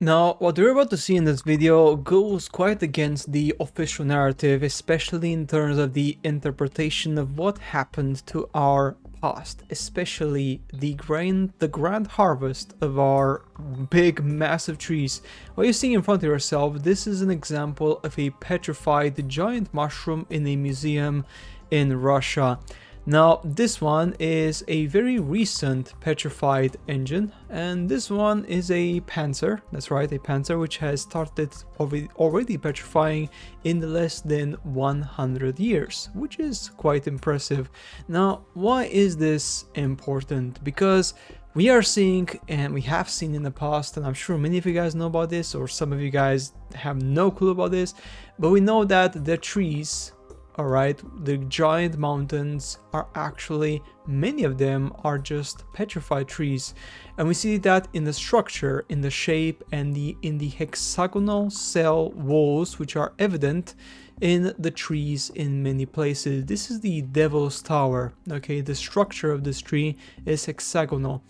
Now, what we're about to see in this video goes quite against the official narrative, especially in terms of the interpretation of what happened to our past, especially the grand harvest of our big, massive trees. What you see in front of yourself, this is an example of a petrified giant mushroom in a museum in Russia. Now, this one is a very recent petrified engine, and this one is a Panzer. That's right, a Panzer which has started already petrifying in less than 100 years, which is quite impressive. Now, why is this important? Because we are seeing, and we have seen in the past, and I'm sure many of you guys know about this, or some of you guys have no clue about this, but we know that the trees, alright, the giant mountains are actually, many of them are just petrified trees, and we see that in the structure, in the shape, and in the hexagonal cell walls which are evident in the trees in many places. This is the Devil's Tower. Okay, the structure of this tree is hexagonal.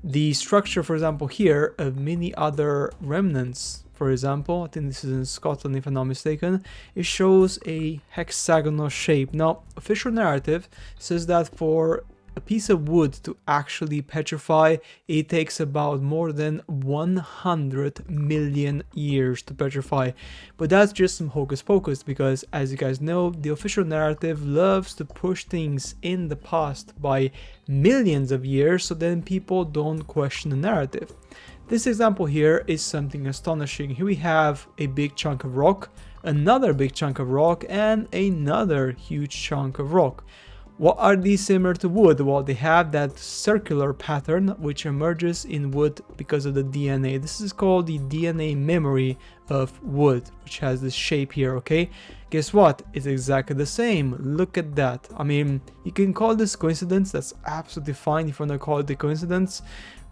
The structure, for example, here of many other remnants, for example, I think this is in Scotland if I'm not mistaken, it shows a hexagonal shape. Now, official narrative says that for a piece of wood to actually petrify, it takes about more than 100 million years to petrify. But that's just some hocus pocus, because as you guys know, the official narrative loves to push things in the past by millions of years, so then people don't question the narrative. This example here is something astonishing. Here we have a big chunk of rock, another big chunk of rock, and another huge chunk of rock. What are these similar to wood? Well, they have that circular pattern which emerges in wood because of the DNA. This is called the DNA memory of wood, which has this shape here, okay? Guess what? It's exactly the same. Look at that. I mean, you can call this coincidence. That's absolutely fine if you want to call it a coincidence.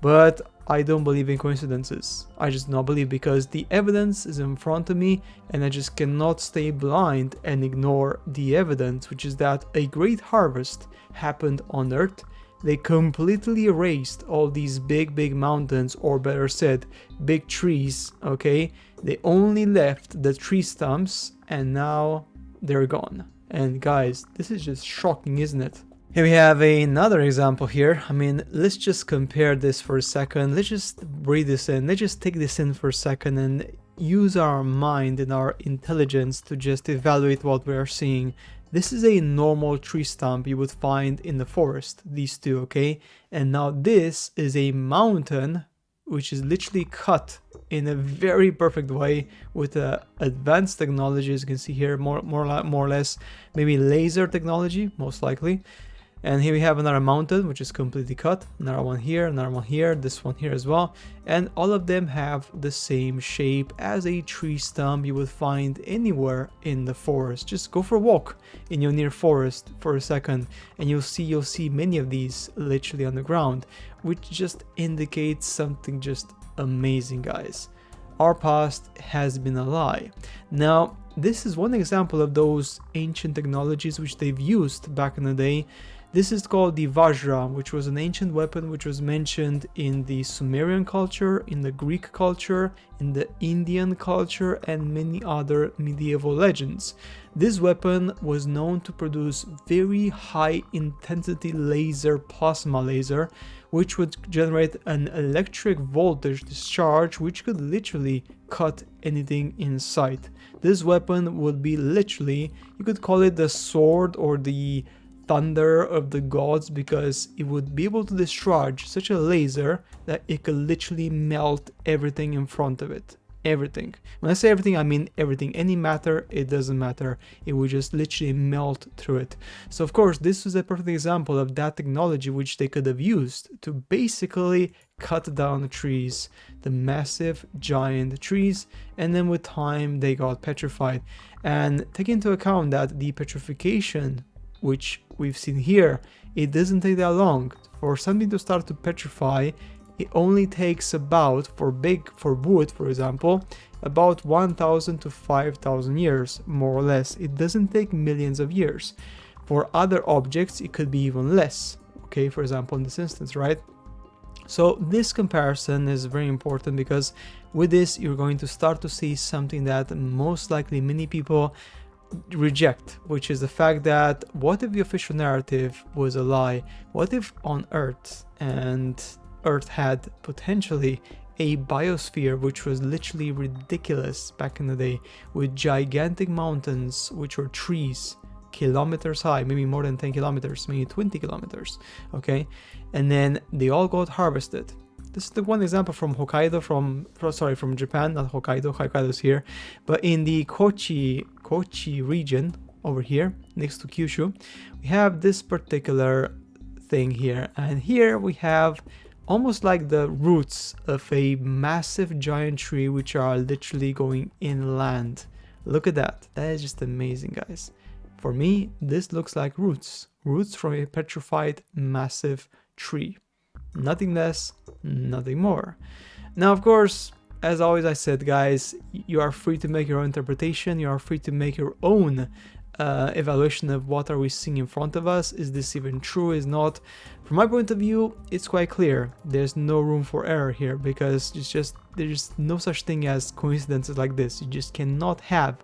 But I don't believe in coincidences. I just don't believe, because the evidence is in front of me and I just cannot stay blind and ignore the evidence, which is that a great harvest happened on Earth. They completely erased all these big mountains, or better said, big trees, okay? They only left the tree stumps and now they're gone. And guys, this is just shocking, isn't it? Here we have another example here. I mean, let's just compare this for a second. Let's just breathe this in. Let's just take this in for a second and use our mind and our intelligence to just evaluate what we are seeing. This is a normal tree stump you would find in the forest, these two, okay? And now this is a mountain which is literally cut in a very perfect way with advanced technology, as you can see here, more or less, maybe laser technology, most likely. And here we have another mountain which is completely cut, another one here, this one here as well, and all of them have the same shape as a tree stump you would find anywhere in the forest. Just go for a walk in your near forest for a second and you'll see many of these literally on the ground, which just indicates something just amazing, guys. Our past has been a lie. Now, this is one example of those ancient technologies which they've used back in the day. This is called the Vajra, which was an ancient weapon which was mentioned in the Sumerian culture, in the Greek culture, in the Indian culture, and many other medieval legends. This weapon was known to produce very high intensity laser, plasma laser, which would generate an electric voltage discharge which could literally cut anything in sight. This weapon would be literally, you could call it the sword or the thunder of the gods, because it would be able to discharge such a laser that it could literally melt everything in front of it. Everything. When I say everything, I mean everything. Any matter, it doesn't matter. It would just literally melt through it. So of course, this was a perfect example of that technology which they could have used to basically cut down the trees, the massive giant trees, and then with time they got petrified. And take into account that the petrification which we've seen here, it doesn't take that long. For something to start to petrify, it only takes about, for wood for example, about 1,000 to 5,000 years, more or less. It doesn't take millions of years. For other objects, it could be even less, okay, for example in this instance, right? So this comparison is very important because with this you're going to start to see something that most likely many people reject, which is the fact that what if the official narrative was a lie? What if on Earth, and Earth had potentially a biosphere which was literally ridiculous back in the day, with gigantic mountains which were trees kilometers high, maybe more than 10 kilometers, maybe 20 kilometers, okay, and then they all got harvested. This is the one example from Hokkaido, from Japan, not Hokkaido. Hokkaido's here, but in the Kochi region over here next to Kyushu, we have this particular thing here, and here we have almost like the roots of a massive giant tree which are literally going inland. Look at that. That is just amazing, guys. For me, this looks like roots from a petrified massive tree. Nothing less, nothing more. Now, of course, as always I said, guys, you are free to make your own interpretation. You are free to make your own evaluation of what are we seeing in front of us. Is this even true? Is not? From my point of view, it's quite clear. There's no room for error here, because there's no such thing as coincidences like this. You just cannot have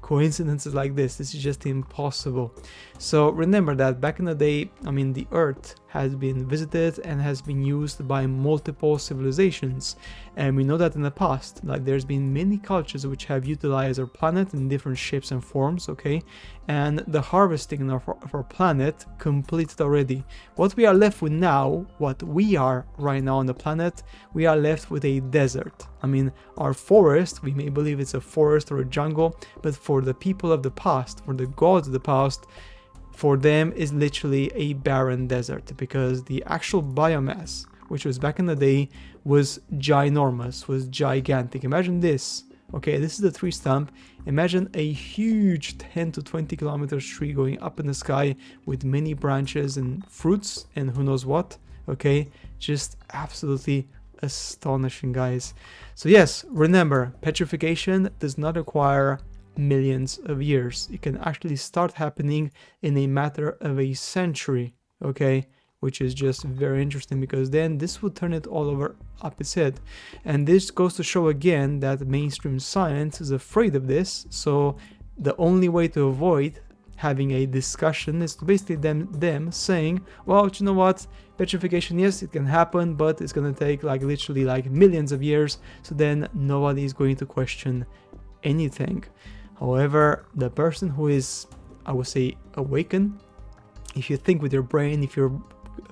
coincidences like this. This is just impossible. So remember that back in the day, I mean, the Earth has been visited and has been used by multiple civilizations, and we know that in the past, like, there's been many cultures which have utilized our planet in different shapes and forms, okay, and the harvesting of our planet completed already. What we are left with now, what we are right now on the planet, we are left with a desert. I mean, our forest, we may believe it's a forest or a jungle, but for the people of the past, for the gods of the past, for them is literally a barren desert, because the actual biomass, which was back in the day, was ginormous, was gigantic. Imagine this. Okay, this is the tree stump. Imagine a huge 10 to 20 kilometers tree going up in the sky with many branches and fruits and who knows what. Okay, just absolutely astonishing, guys. So yes, remember, petrification does not require millions of years. It can actually start happening in a matter of a century, okay, which is just very interesting, because then this would turn it all over up its head. And this goes to show again that mainstream science is afraid of this. So the only way to avoid having a discussion is to basically them saying, well, you know what, petrification, yes, it can happen, but it's gonna take like literally like millions of years, so then nobody is going to question anything. However, the person who is, I would say, awakened, if you think with your brain, if your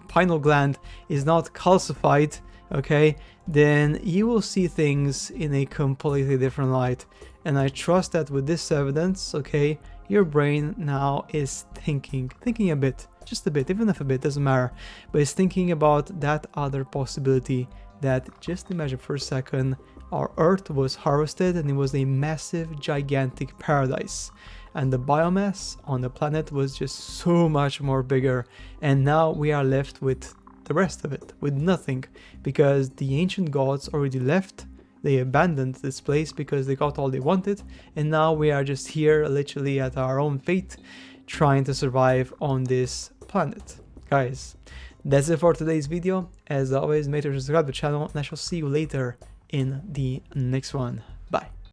pineal gland is not calcified, okay, then you will see things in a completely different light. And I trust that with this evidence, okay, your brain now is thinking a bit, just a bit, even if a bit, doesn't matter, but it's thinking about that other possibility, that just imagine for a second, our Earth was harvested and it was a massive, gigantic paradise. And the biomass on the planet was just so much more bigger. And now we are left with the rest of it, with nothing, because the ancient gods already left. They abandoned this place because they got all they wanted. And now we are just here, literally at our own fate, trying to survive on this planet. Guys, that's it for today's video. As always, make sure to subscribe to the channel, and I shall see you later in the next one.